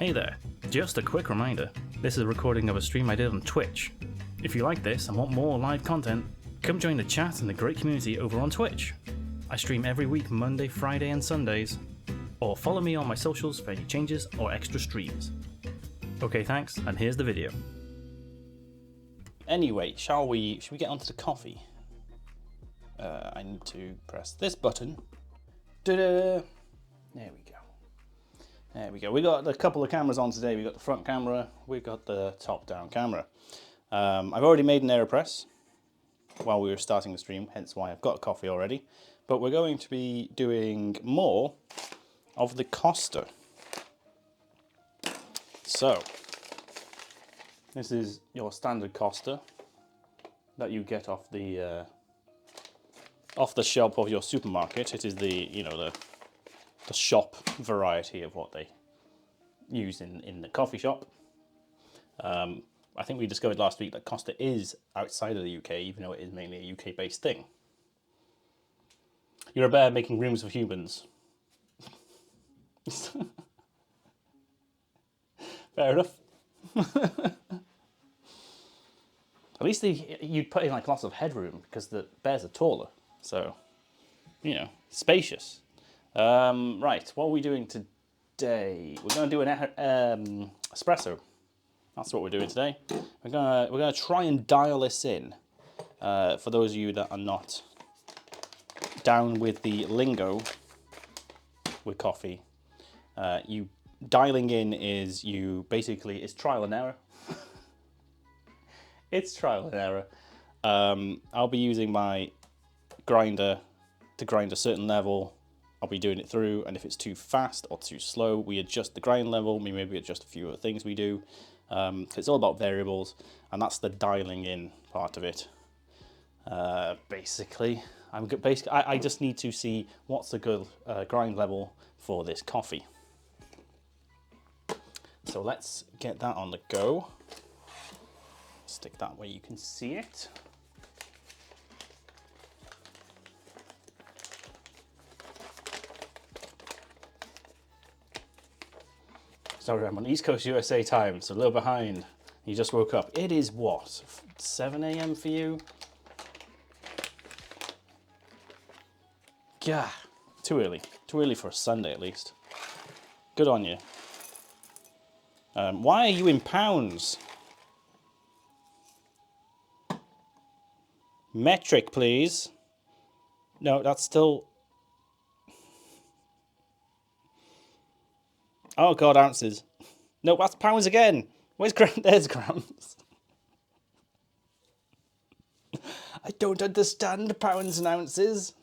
Hey there, just a quick reminder, this is a recording of a stream I did on Twitch. If you like this and want more live content, come join the chat and the great community over on Twitch. I stream every week Monday, Friday and Sundays, or follow me on my socials for any changes or extra streams. Okay, thanks, and here's the video. Anyway, should we get onto the coffee? I need to press this button. Ta-da! There we go. There we go. We got a couple of cameras on today. We got the front camera. We got the top-down camera. I've already made an AeroPress while we were starting the stream, hence why I've got coffee already. But we're going to be doing more of the Costa. So, this is your standard Costa that you get off the shelf of your supermarket. It is the shop variety of what they use in the coffee shop. I think we discovered last week that Costa is outside of the UK, even though it is mainly a UK-based thing. You're a bear making rooms for humans. Fair enough. At least you'd put in like lots of headroom because the bears are taller, so spacious. Right, what are we doing today? We're going to do an espresso. That's what we're doing today. We're gonna try and dial this in. For those of you that are not down with the lingo with coffee, you dialing in is it's trial and error. It's trial and error. I'll be using my grinder to grind a certain level. I'll be doing it through, and if it's too fast or too slow, we adjust the grind level. We maybe adjust a few other things we do. It's all about variables, and that's the dialing in part of it. Basically, I just need to see what's a good grind level for this coffee. So let's get that on the go. Stick that where you can see it. Sorry, I'm on East Coast USA time, so a little behind. You just woke up. It is what, 7 a.m. for you? Yeah, too early. Too early for a Sunday at least. Good on you. Why are you in pounds? Metric, please. No, that's still... Oh God, ounces. No, that's pounds again. Where's grams? There's grams. I don't understand pounds and ounces.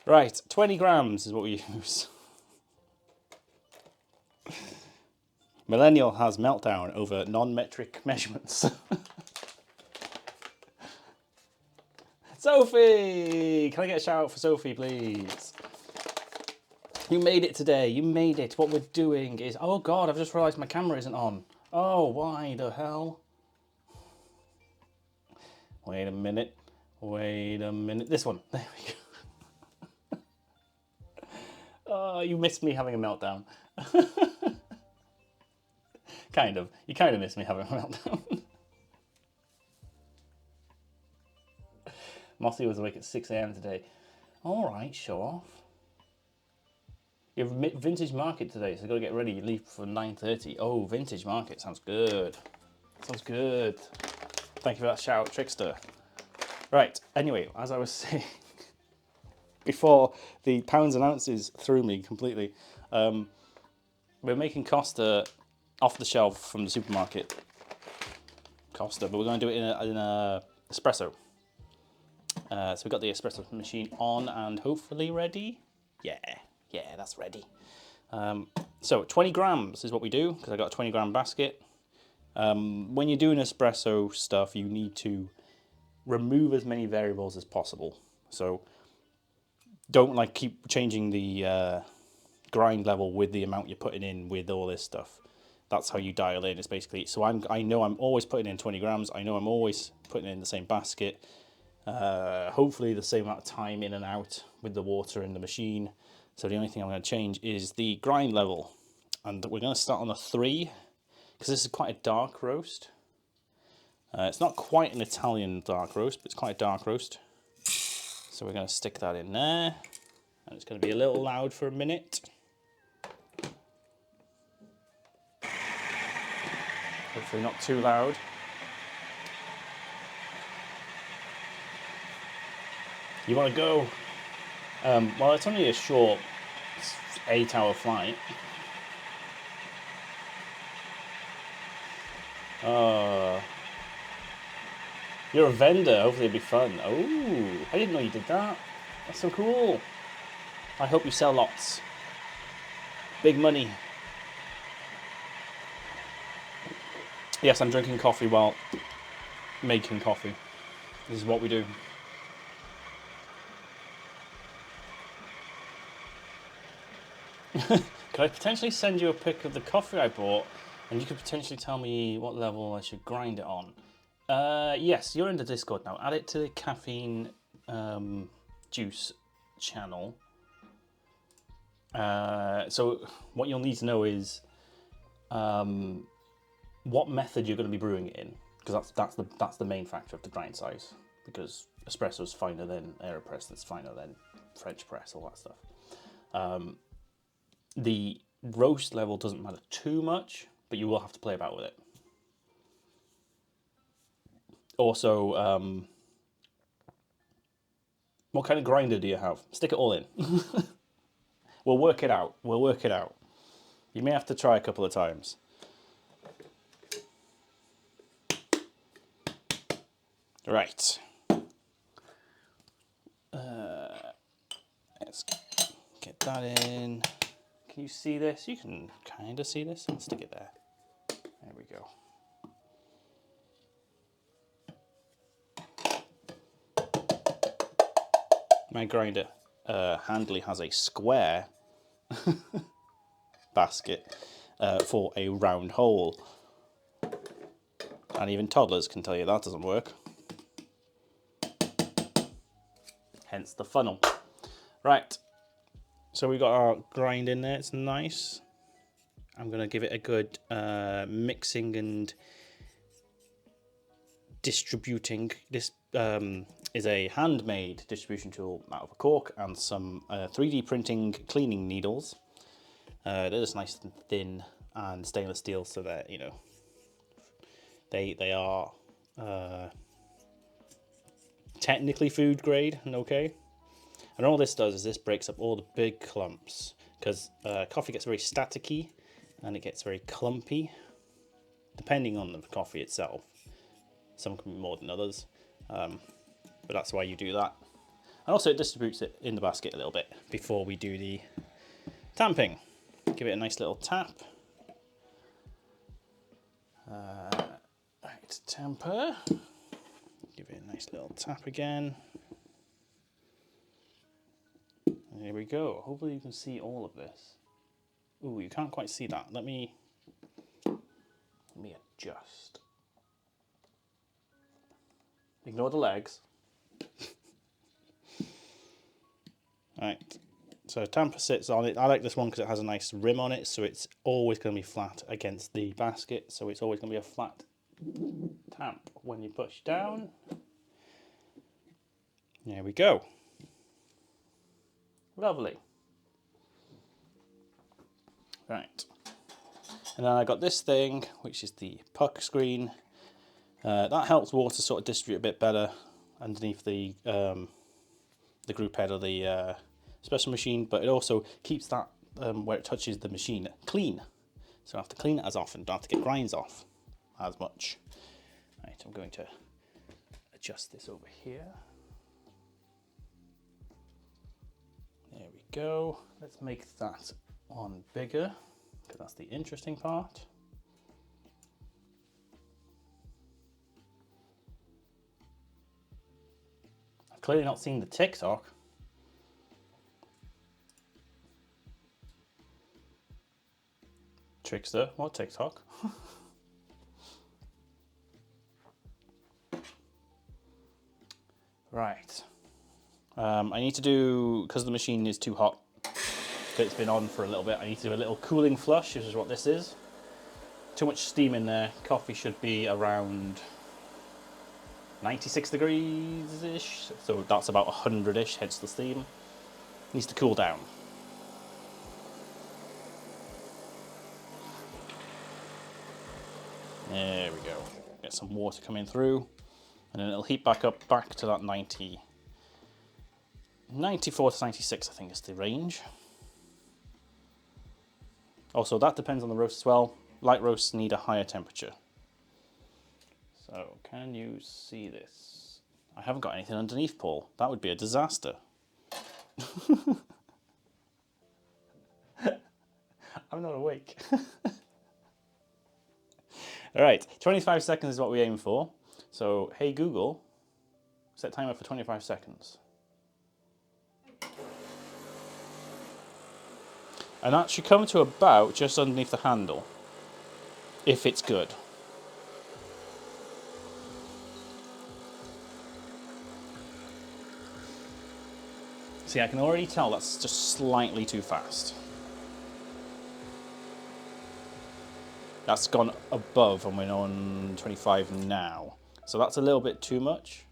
Right, 20 grams is what we use. Millennial has meltdown over non-metric measurements. Sophie! Can I get a shout out for Sophie, please? You made it today. You made it. What we're doing is... Oh, God, I've just realised my camera isn't on. Oh, why the hell? Wait a minute. Wait a minute. This one. There we go. Oh, you missed me having a meltdown. Kind of. You kind of missed me having a meltdown. Mossy was awake at 6 a.m. today. All right, show off. You have vintage market today, so you've got to get ready. You leave for 9:30. Oh, vintage market. Sounds good. Sounds good. Thank you for that shout, Trickster. Right, anyway, as I was saying, before the pounds and ounces threw me completely, we're making Costa off the shelf from the supermarket. Costa, but we're going to do it in a espresso. So we've got the espresso machine on and hopefully ready. Yeah, that's ready. So 20 grams is what we do, because I got a 20 gram basket. When you're doing espresso stuff, you need to remove as many variables as possible. So don't keep changing the grind level with the amount you're putting in with all this stuff. That's how you dial in. It's basically, so I know I'm always putting in 20 grams. I know I'm always putting in the same basket. Hopefully the same amount of time in and out with the water in the machine. So the only thing I'm going to change is the grind level. And we're going to start on a 3, because this is quite a dark roast. It's not quite an Italian dark roast, but it's quite a dark roast. So we're going to stick that in there. And it's going to be a little loud for a minute. Hopefully not too loud. You want to go? Well, it's only a short 8-hour flight. You're a vendor. Hopefully it'll be fun. Oh, I didn't know you did that. That's so cool. I hope you sell lots. Big money. Yes, I'm drinking coffee while making coffee. This is what we do. Could I potentially send you a pic of the coffee I bought, and you could potentially tell me what level I should grind it on? Yes, you're in the Discord now. Add it to the caffeine juice channel. So what you'll need to know is what method you're going to be brewing it in, because that's the main factor of the grind size. Because espresso's finer than AeroPress, that's finer than French press, all that stuff. The roast level doesn't matter too much, but you will have to play about with it. Also, what kind of grinder do you have? Stick it all in. We'll work it out. We'll work it out. You may have to try a couple of times. Right. Let's get that in. Can you see this? You can kind of see this. I'll stick it there. There we go. My grinder handily has a square basket for a round hole. And even toddlers can tell you that doesn't work. Hence the funnel. Right. So we've got our grind in there. It's nice. I'm going to give it a good mixing and distributing. This is a handmade distribution tool out of a cork and some 3D printing cleaning needles. They're just nice and thin and stainless steel, so that, you know, they are technically food grade and okay. And all this does is this breaks up all the big clumps, because coffee gets very staticky and it gets very clumpy depending on the coffee itself. Some can be more than others, but that's why you do that. And also it distributes it in the basket a little bit before we do the tamping. Give it a nice little tap. Right, tamper. Give it a nice little tap again. There we go. Hopefully you can see all of this. Ooh, you can't quite see that. Let me adjust. Ignore the legs. Right. So tamper sits on it. I like this one because it has a nice rim on it, so it's always going to be flat against the basket. So it's always going to be a flat tamp when you push down. There we go. Lovely. Right. And then I got this thing, which is the puck screen. That helps water sort of distribute a bit better underneath the group head of the special machine, but it also keeps that where it touches the machine clean. So I have to clean it as often, don't have to get grinds off as much. Right, I'm going to adjust this over here. There we go. Let's make that one bigger, because that's the interesting part. I've clearly not seen the TikTok. Trickster, what TikTok? Right. I need to do, because the machine is too hot, it's been on for a little bit, I need to do a little cooling flush, which is what this is. Too much steam in there. Coffee should be around 96 degrees-ish, so that's about 100-ish, hence the steam. Needs to cool down. There we go. Get some water coming through, and then it'll heat back up back to that 94 to 96, I think is the range. Also, that depends on the roast as well. Light roasts need a higher temperature. So, can you see this? I haven't got anything underneath, Paul. That would be a disaster. I'm not awake. All right, 25 seconds is what we aim for. So, hey Google, set timer for 25 seconds. And that should come to about just underneath the handle, if it's good. See, I can already tell that's just slightly too fast. That's gone above, and we're on 25 now. So that's a little bit too much.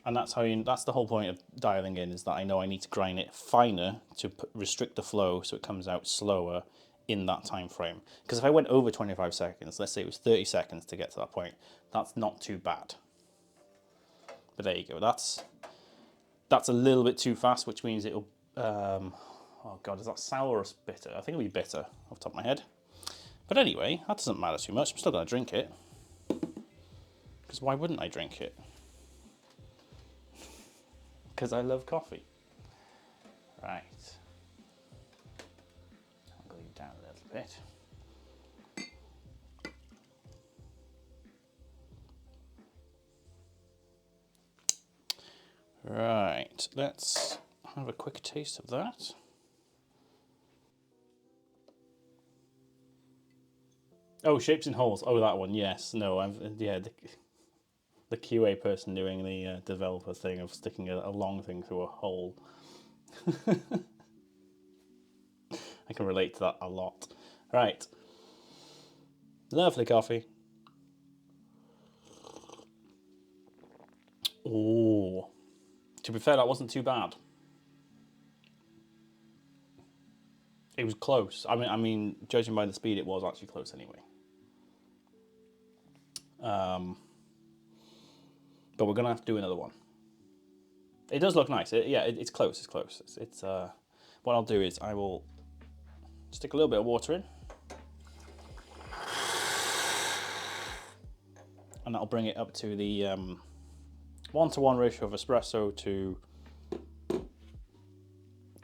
And that's the whole point of dialing in, is that I know I need to grind it finer to restrict the flow so it comes out slower in that time frame. Because if I went over 25 seconds, let's say it was 30 seconds to get to that point, that's not too bad. But there you go, that's a little bit too fast, which means it'll, oh God, is that sour or bitter? I think it'll be bitter off the top of my head. But anyway, that doesn't matter too much. I'm still going to drink it. Because why wouldn't I drink it? Because I love coffee. Right. I'll go you down a little bit. Right, let's have a quick taste of that. Oh, shapes and holes. Oh, that one. Yes. No. The QA person doing the developer thing of sticking a long thing through a hole. I can relate to that a lot. Right. Lovely coffee. Oh. To be fair, that wasn't too bad. It was close. I mean, judging by the speed, it was actually close anyway. But we're gonna have to do another one. It does look nice. It's close. It's close. It's what I'll do is I will stick a little bit of water in, and that'll bring it up to the 1-to-1 ratio of espresso to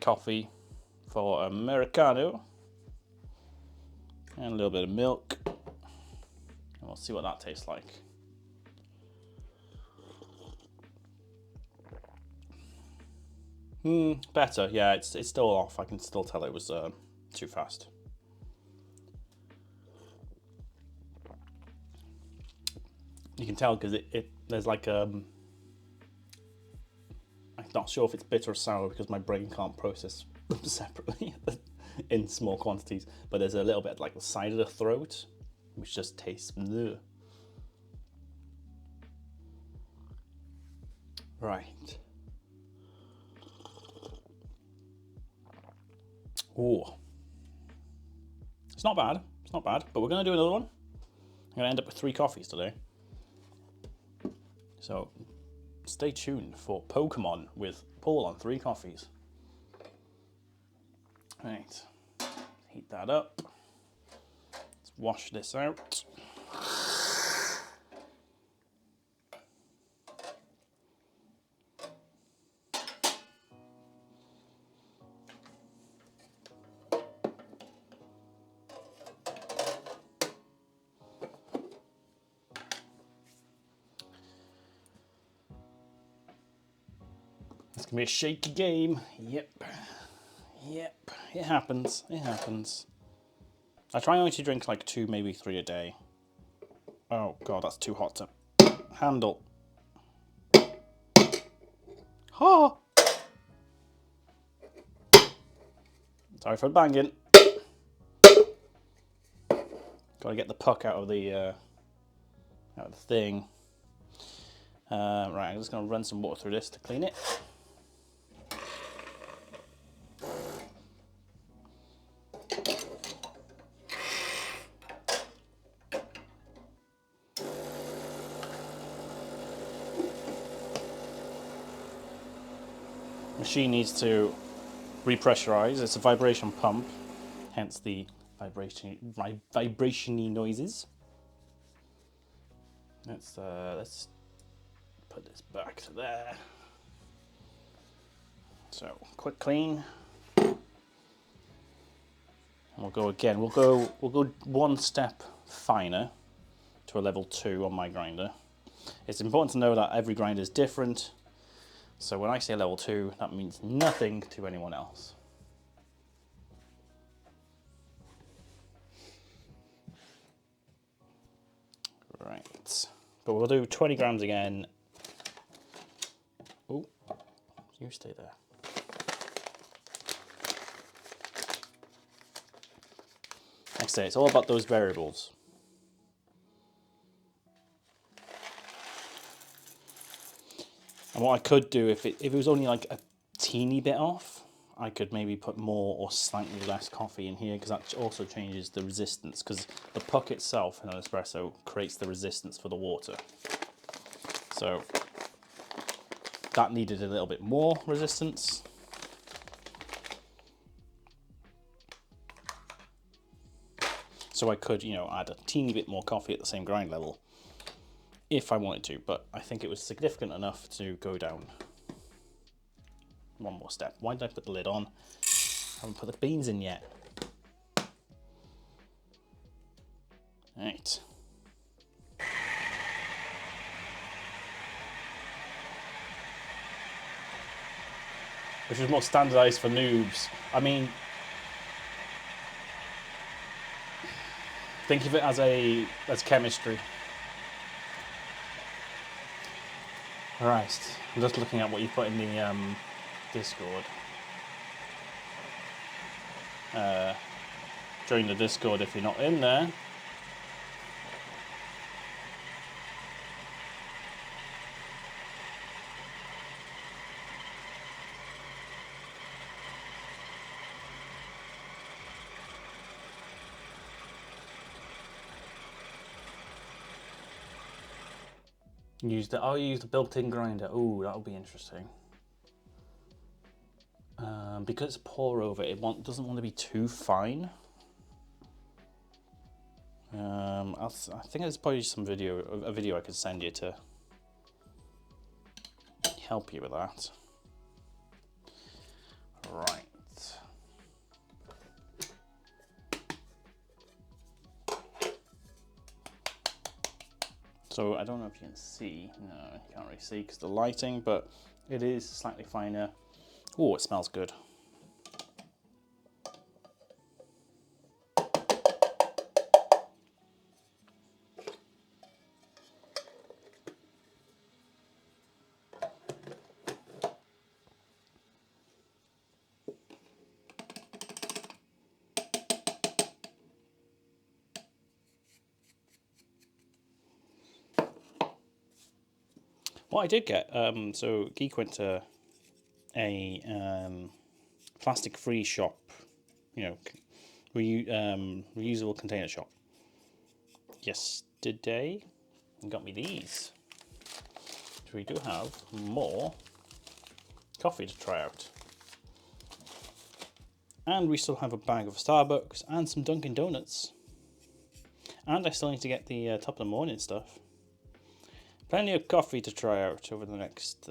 coffee for Americano, and a little bit of milk, and we'll see what that tastes like. Better, yeah, it's still off. I can still tell it was too fast. You can tell because there's like I'm not sure if it's bitter or sour because my brain can't process them separately in small quantities, but there's a little bit like the side of the throat which just tastes bleh. Right. Oh, it's not bad. It's not bad, but we're going to do another one. I'm going to end up with 3 coffees today. So stay tuned for Pokemon with Paul on 3 coffees. Right, heat that up. Let's wash this out. It's gonna be a shaky game. Yep, it happens. It happens. I try only to drink like 2, maybe 3 a day. Oh God, that's too hot to handle. Ha! Sorry for banging. Gotta get the puck out of the thing. Right, I'm just gonna run some water through this to clean it. Machine needs to repressurize. It's a vibration pump, hence the vibration-y noises. Let's put this back to there. So quick clean. And we'll go again. We'll go one step finer to a level 2 on my grinder. It's important to know that every grinder is different. So when I say level 2, that means nothing to anyone else. Right, but we'll do 20 grams again. Oh, you stay there. Like I say, it's all about those variables. And what I could do, if it was only like a teeny bit off, I could maybe put more or slightly less coffee in here, because that also changes the resistance, because the puck itself in an espresso creates the resistance for the water. So that needed a little bit more resistance. So I could, add a teeny bit more coffee at the same grind level if I wanted to, but I think it was significant enough to go down one more step. Why did I put the lid on? I haven't put the beans in yet. Right. Which is more standardized for noobs. I mean, think of it as chemistry. Right, I'm just looking at what you put in the Discord. Join the Discord if you're not in there. I'll use the built-in grinder. Ooh, that'll be interesting. Because it's pour over, it doesn't want to be too fine. I think there's probably a video I could send you to help you with that. Right. So I don't know if you can see. No, you can't really see because the lighting, but it is slightly finer. Oh, it smells good. What I did get, so Geek went to a plastic-free shop, reusable container shop yesterday, and got me these. So we do have more coffee to try out. And we still have a bag of Starbucks and some Dunkin' Donuts. And I still need to get the top of the morning stuff. Plenty of coffee to try out over the next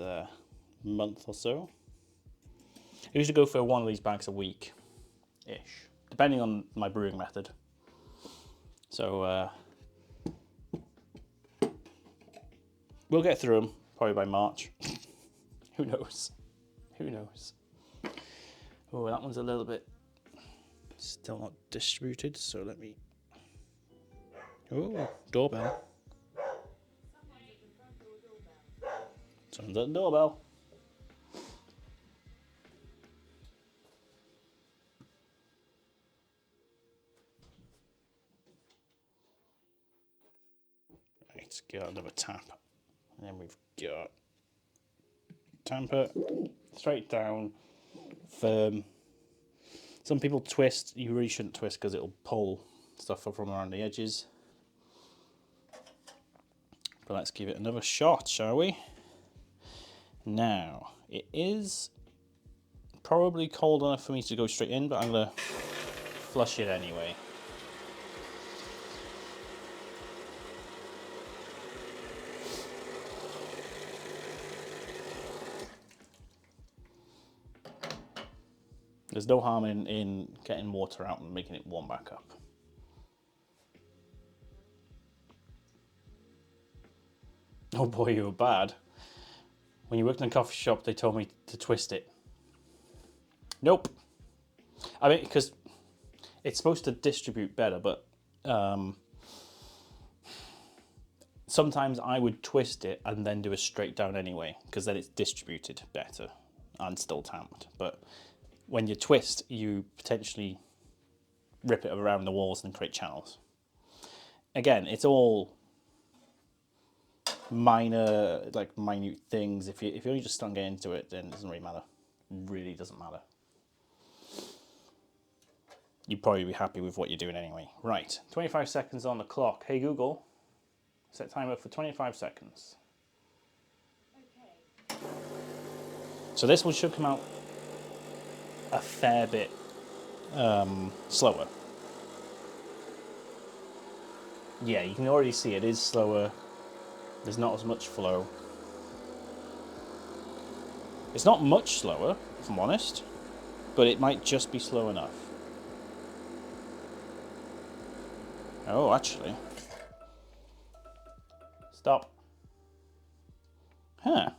month or so. I usually go for one of these bags a week-ish, depending on my brewing method. So we'll get through them probably by March. Who knows? Who knows? Oh, that one's a little bit still not distributed, so let me... Oh, doorbell. Someone's at the doorbell. got another tap. And then we've got tamper, straight down, firm. Some people twist. You really shouldn't twist because it'll pull stuff from around the edges. But let's give it another shot, shall we? Now, it is probably cold enough for me to go straight in, but I'm going to flush it anyway. There's no harm in getting water out and making it warm back up. Oh boy, you were bad. When you worked in a coffee shop, they told me to twist it. Nope. I mean, because it's supposed to distribute better, but sometimes I would twist it and then do a straight down anyway, because then it's distributed better and still tamped. But when you twist, you potentially rip it around the walls and create channels. Again, it's all minor, like minute things. If you only just don't get into it, then it doesn't really matter. It really doesn't matter. You'd probably be happy with what you're doing anyway. Right, 25 seconds on the clock. Hey Google, set timer for 25 seconds. Okay. So this one should come out a fair bit slower. Yeah, you can already see it is slower. There's not as much flow. It's not much slower, if I'm honest, but it might just be slow enough. Oh, actually. Stop. Huh.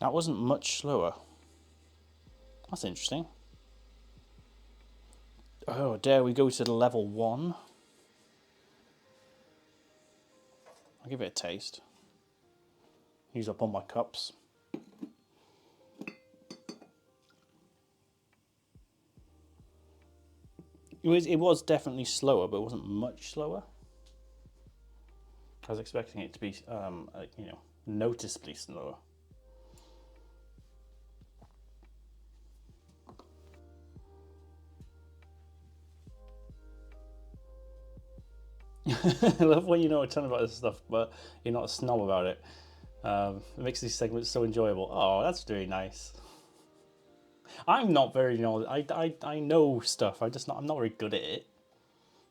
That wasn't much slower. That's interesting. Oh, dare we go to the level 1? I'll give it a taste. Use up all my cups. It was definitely slower, but it wasn't much slower. I was expecting it to be, noticeably slower. I love when you know a ton about this stuff, but you're not a snob about it. It makes these segments so enjoyable. Oh, that's really nice. I'm not very I know stuff. I'm not very good at it.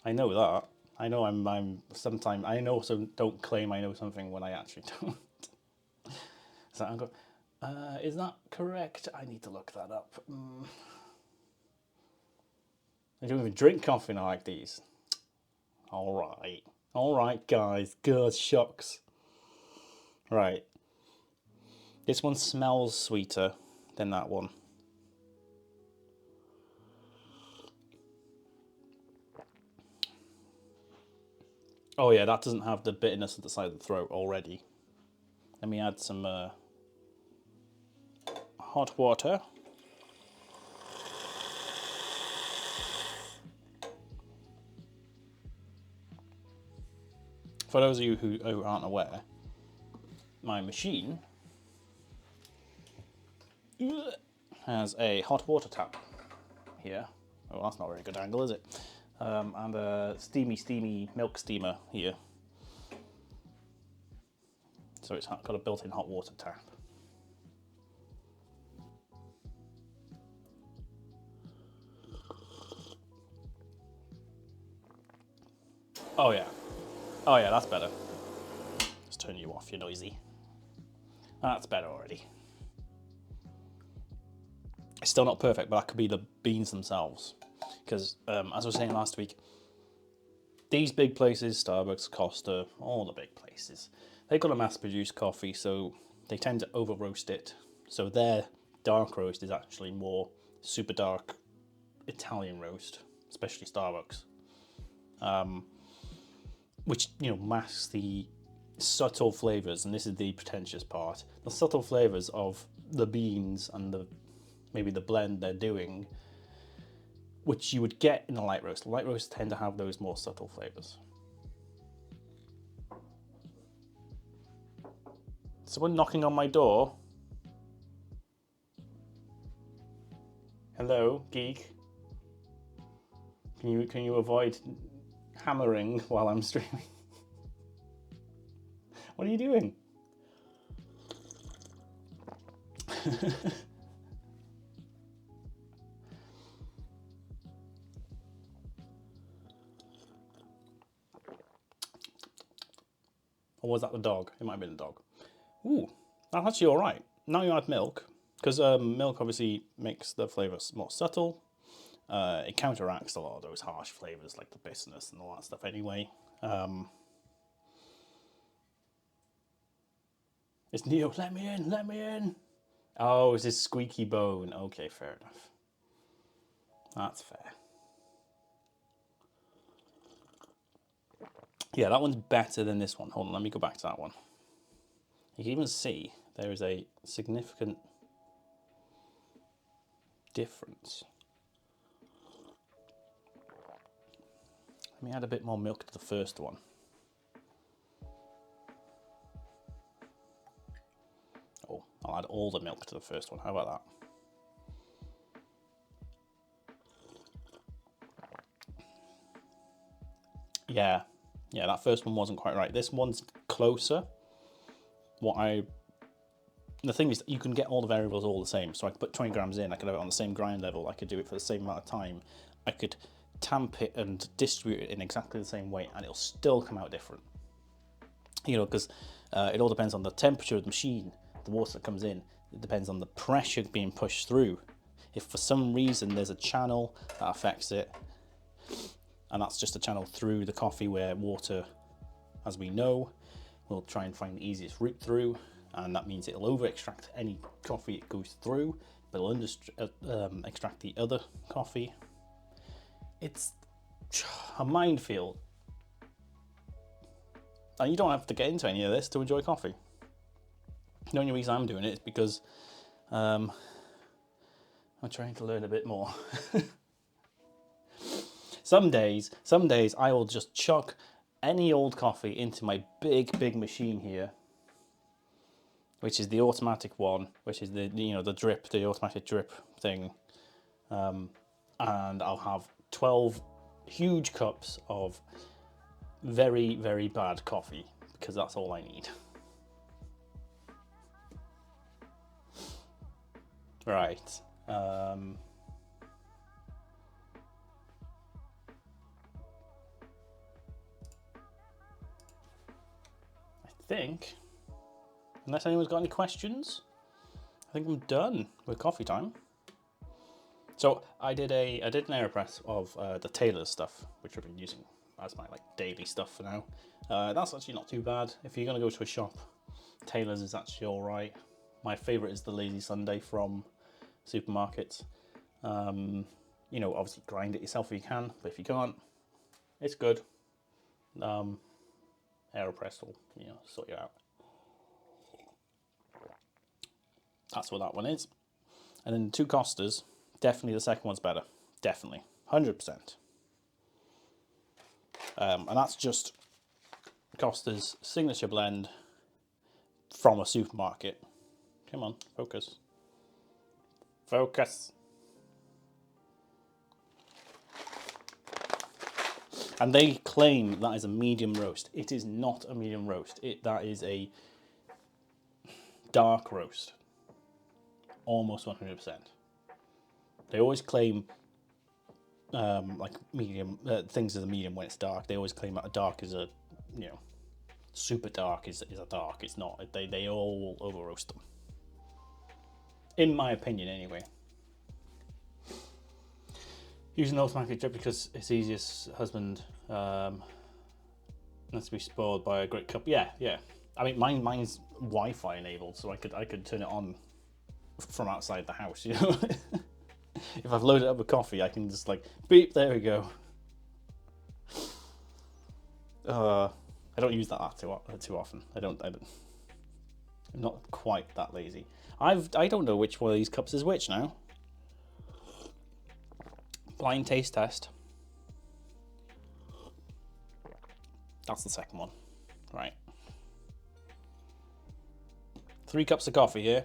I know that. I know I'm sometimes I also don't claim I know something when I actually don't. So I'm going, is that correct? I need to look that up. I don't even drink coffee and I like these. All right, guys. God, shucks. Right. This one smells sweeter than that one. Oh yeah, that doesn't have the bitterness at the side of the throat already. Let me add some hot water. For those of you who aren't aware, my machine has a hot water tap here. Oh, that's not a very good angle, is it? And a steamy milk steamer here. So it's got a built-in hot water tap. Oh yeah, that's better. Let's turn you off, you're noisy. That's better already. It's still not perfect, but that could be the beans themselves. Because, as I was saying last week, these big places, Starbucks, Costa, all the big places, they've got a mass-produced coffee, so they tend to over-roast it. So their dark roast is actually more super dark Italian roast, especially Starbucks. Which, masks the subtle flavours, and this is the pretentious part, the subtle flavours of the beans and maybe the blend they're doing, which you would get in a light roast. Light roasts tend to have those more subtle flavors. Someone knocking on my door. Hello, geek. Can you avoid hammering while I'm streaming? What are you doing? Or was that the dog? It might have been the dog. Ooh, that's actually all right. Now you add milk, because milk obviously makes the flavours more subtle. It counteracts a lot of those harsh flavours like the bitterness and all that stuff anyway. It's Neo, let me in, let me in. Oh, it's his squeaky bone. Okay, fair enough. That's fair. Yeah, that one's better than this one. Hold on, let me go back to that one. You can even see there is a significant difference. Let me add a bit more milk to the first one. Oh, I'll add all the milk to the first one. How about that? Yeah, that first one wasn't quite right. This one's closer. The thing is, you can get all the variables all the same. So I could put 20 grams in, I could have it on the same grind level, I could do it for the same amount of time. I could tamp it and distribute it in exactly the same way, and it'll still come out different. You know, because it all depends on the temperature of the machine, the water that comes in. It depends on the pressure being pushed through. If for some reason there's a channel that affects it, and that's just a channel through the coffee where water, as we know, will try and find the easiest route through, and that means it'll over extract any coffee it goes through, but it'll extract the other coffee. It's a minefield. And you don't have to get into any of this to enjoy coffee. The only reason I'm doing it is because I'm trying to learn a bit more. Some days I will just chuck any old coffee into my big machine here, which is the automatic one, which is the automatic drip thing, and I'll have 12 huge cups of very bad coffee, because that's all I need. Right. I think, unless anyone's got any questions, I think I'm done with coffee time. So I did an AeroPress of the Taylor's stuff, which I've been using as my daily stuff for now. That's actually not too bad. If you're gonna go to a shop, Taylor's is actually all right. My favorite is the Lazy Sunday from supermarkets. You know, obviously grind it yourself if you can, but if you can't, it's good. AeroPress will, sort you out. That's what that one is. And then the two Costas, definitely the second one's better. Definitely, 100%. And that's just Costa's signature blend from a supermarket. Come on, focus. Focus. And they claim that is a medium roast. It is not a medium roast. That is a dark roast. Almost 100%. They always claim medium things as a medium when it's dark. They always claim that a dark is a, super dark is a dark. It's not. They all over roast them. In my opinion, anyway. Using automatic drip because it's easiest. Husband not to be spoiled by a great cup. Yeah. I mean, mine's Wi-Fi enabled, so I could turn it on from outside the house. If I've loaded up with coffee, I can just beep. There we go. I don't use that too often. I'm not quite that lazy. I don't know which one of these cups is which now. Blind taste test. That's the second one. Right. 3 cups of coffee here.